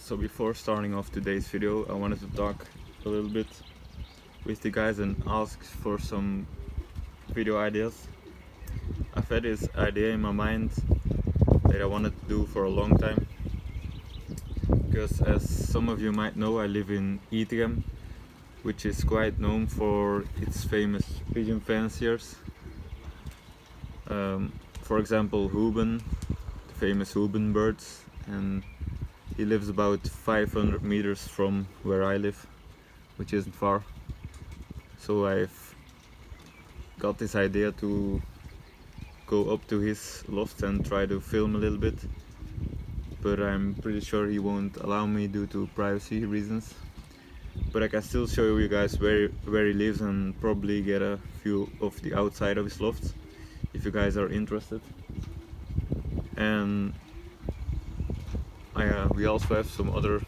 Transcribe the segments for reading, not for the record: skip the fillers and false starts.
So before starting off today's video, I wanted to talk a little bit with you guys and ask for some video ideas. I've had this idea in my mind that I wanted to do for a long time, because as some of you might know, I live in Itegem, which is quite known for its famous pigeon fanciers. For example, Houben, the famous Houben birds, and he lives about 500 meters from where I live, which isn't far. So I've got this idea to go up to his loft and try to film a little bit, but I'm pretty sure he won't allow me due to privacy reasons. But I can still show you guys where he lives and probably get a view of the outside of his loft if you guys are interested. And we also have some other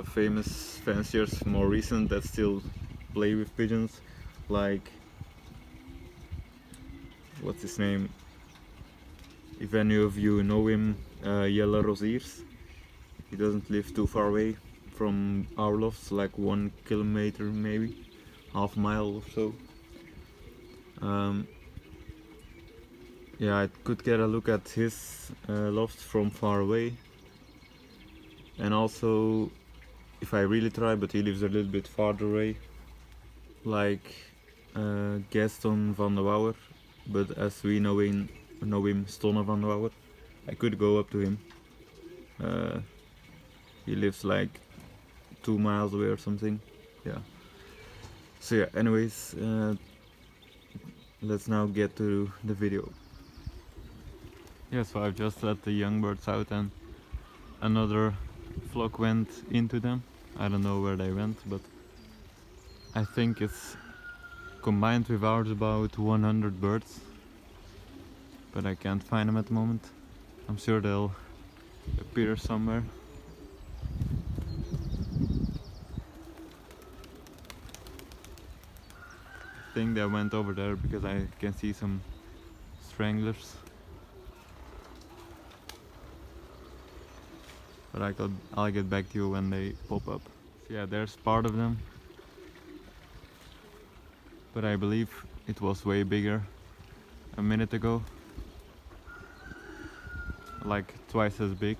famous fanciers, more recent, that still play with pigeons, like, what's his name, if any of you know him, Jelle Rosiers. He doesn't live too far away from our lofts, like 1 kilometer, maybe half mile or so. Yeah, I could get a look at his loft from far away, and also, if I really try, but he lives a little bit farther away, like Gaston van de Wouwer, but as we know him, Stonne van de Wouwer, I could go up to him. He lives like 2 miles away or something. Yeah. So yeah, anyways, let's now get to the video. Yeah, so I've just let the young birds out and another flock went into them. I don't know where they went, but I think it's combined with ours about 100 birds, but I can't find them at the moment. I'm sure they'll appear somewhere. I think they went over there because I can see some stranglers. But I'll get back to you when they pop up. So yeah, there's part of them, but I believe it was way bigger a minute ago, like twice as big.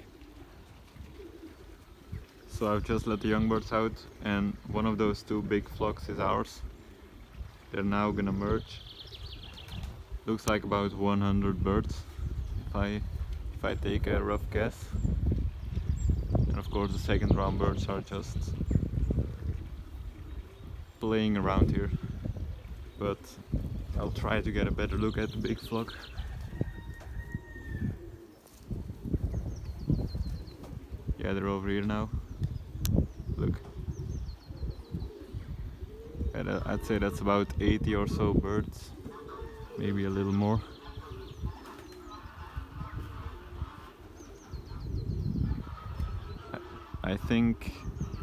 So I've just let the young birds out, and one of those 2 big flocks is ours. They're now gonna merge. Looks like about 100 birds, if I take a rough guess. And of course the second round birds are just playing around here, but I'll try to get a better look at the big flock. Yeah, they're over here now. Look. I'd say that's about 80 or so birds, maybe a little more. I think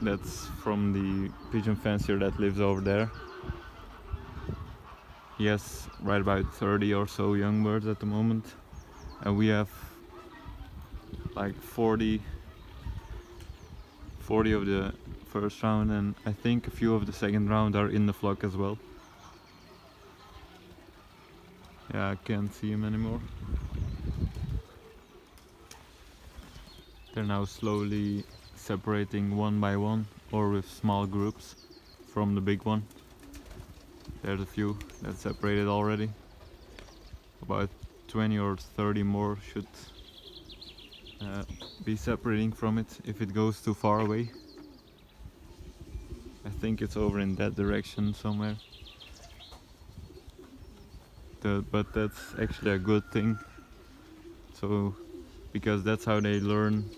that's from the pigeon fancier that lives over there. He has right about 30 or so young birds at the moment, and we have like 40 of the first round, and I think a few of the second round are in the flock as well. Yeah, I can't see him anymore. They're now slowly separating one by one, or with small groups, from the big one. There's a few that separated already. About 20 or 30 more should be separating from it if it goes too far away. I think it's over in that direction somewhere. But that's actually a good thing. So, because that's how they learn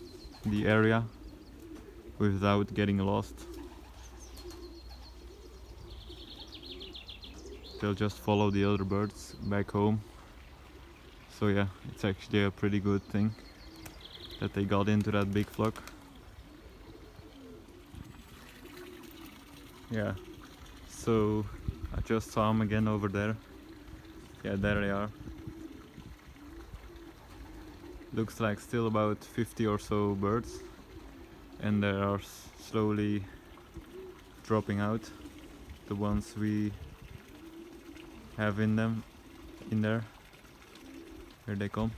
the area without getting lost. They'll just follow the other birds back home. So yeah, it's actually a pretty good thing that they got into that big flock. Yeah, so I just saw them again over there. Yeah, there they are. Looks like still about 50 or so birds, and they are slowly dropping out, the ones we have in there. Here they come.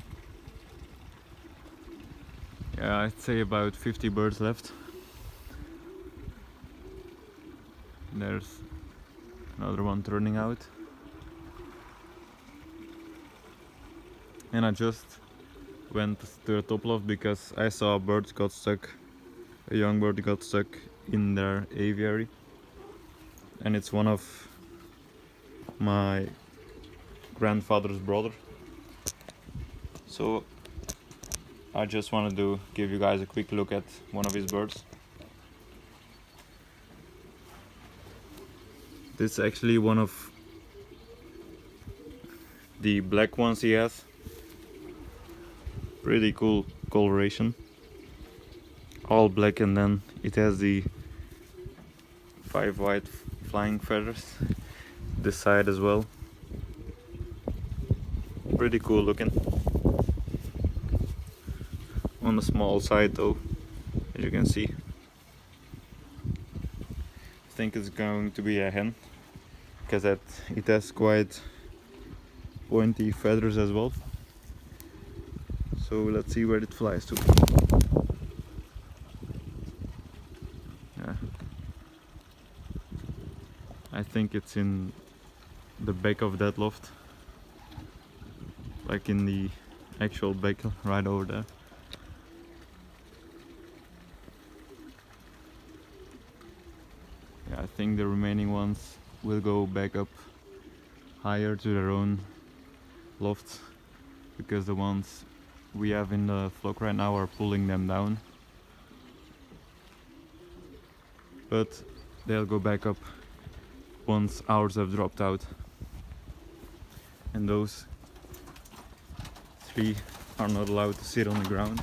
Yeah, I'd say about 50 birds left. There's another one turning out. And I just went to the top loft because I saw a young bird got stuck in their aviary. And it's one of my grandfather's brother. So I just wanted to give you guys a quick look at one of his birds. This is actually one of the black ones he has. Pretty cool coloration. All black, and then it has the 5 white flying feathers this side as well. Pretty cool looking. On the small side though, as you can see. I think it's going to be a hen, because it has quite pointy feathers as well. So let's see where it flies to. Yeah. I think it's in the back of that loft, like in the actual back, right over there. Yeah, I think the remaining ones will go back up higher to their own lofts, because the ones we have in the flock right now are pulling them down. But they'll go back up once ours have dropped out. And those 3 are not allowed to sit on the ground.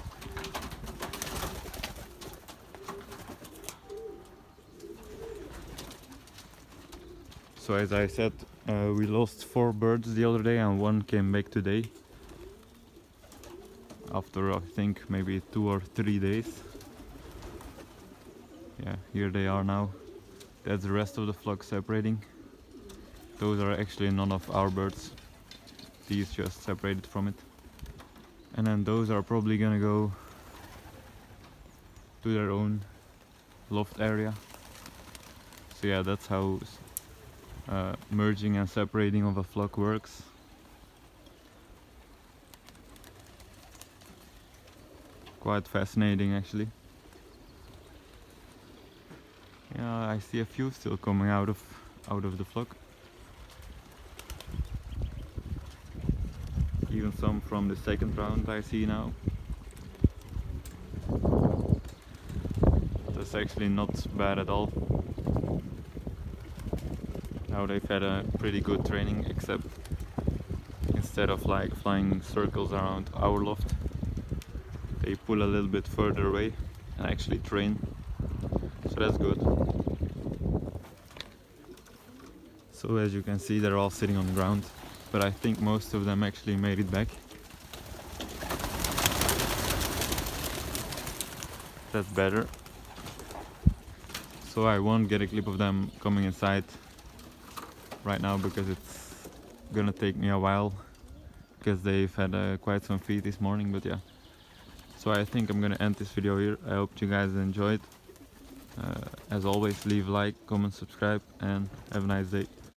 So as I said, we lost 4 birds the other day and 1 came back today. After I think maybe 2 or 3 days. Yeah, here they are now. That's the rest of the flock separating. Those are actually none of our birds. These just separated from it. And then those are probably gonna go to their own loft area. So yeah, that's how merging and separating of a flock works. Quite fascinating actually. Yeah, I see a few still coming out of the flock. Even some from the second round I see now. That's actually not bad at all. Now they've had a pretty good training, except instead of like flying circles around our loft, they pull a little bit further away and actually train. So that's good. So as you can see, they're all sitting on the ground, but I think most of them actually made it back. That's better. So I won't get a clip of them coming inside right now because it's gonna take me a while, because they've had quite some feed this morning. But yeah, so I think I'm gonna end this video here. I hope you guys enjoyed. As always, leave a like, comment, subscribe, and have a nice day.